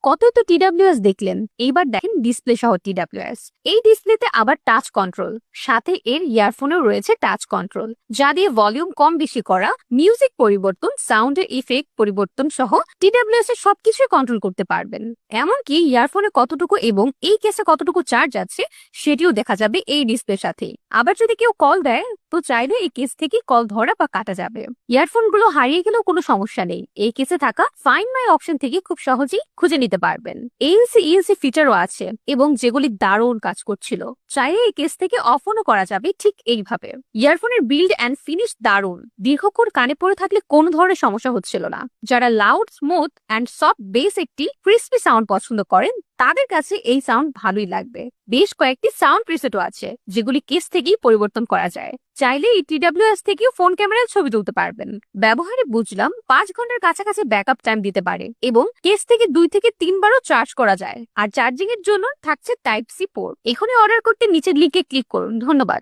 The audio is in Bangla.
কতই তো টিডাব্লিউএস দেখলেন, এইবার দেখেন ডিসপ্লে সহ টিডাব্লিউএস। এই ডিসপ্লেতে আবার টাচ কন্ট্রোল, সাথে এর ইয়ারফোনেও রয়েছে টাচ কন্ট্রোল, যা দিয়ে ভলিউম কম বেশি করা, মিউজিক পরিবর্তন, সাউন্ডের ইফেক্ট পরিবর্তন সহ টিডাব্লিউএস এর সবকিছুই কন্ট্রোল করতে পারবেন। এমনকি ইয়ারফোনে কতটুকু এবং এই কেসে কতটুকু চার্জ আছে সেটিও দেখা যাবে এই ডিসপ্লের সাথে। আবার যদি কেউ কল দেয় তো চাইলে এই কেস থেকে কল ধরা বা কাটা যাবে। ইয়ারফোন গুলো হারিয়ে গেলেও কোনো সমস্যা নেই, এই কেসে থাকা ফাইন্ড মাই অপশন থেকে খুব সহজেই খুঁজে নিতে পারবেন। এএনসি ইএনসি ফিচারও আছে এবং যেগুলি দারুণ কাজ করছিল, চাইলে এই কেস থেকে অফও করা যাবে ঠিক এইভাবে। ইয়ারফোনের বিল্ড অ্যান্ড ফিনিশ দারুণ, দীর্ঘক্ষণ কানে পড়ে থাকলে কোনো ধরনের সমস্যা হচ্ছিল না। যারা loud, smooth and soft base একটি ক্রিস্পি সাউন্ড পছন্দ করেন তাদের কাছে এই সাউন্ড ভালোই লাগবে। বেশ কয়েকটি সাউন্ড প্রিসেটও আছে যেগুলি কেস থেকেই পরিবর্তন করা যায়। চাইলে এই টিডাব্লিউএস থেকেও ফোন ক্যামেরায় ছবি তুলতে পারবেন। ব্যবহারে বুঝলাম 5 ঘন্টার কাছাকাছি ব্যাকআপ টাইম দিতে পারে এবং কেস থেকে 2 থেকে 3 বারও চার্জ করা যায়। আর চার্জিং এর জন্য থাকছে টাইপ সি পোর্ট। এখনই অর্ডার করতে নিচের লিংকে ক্লিক করুন। ধন্যবাদ।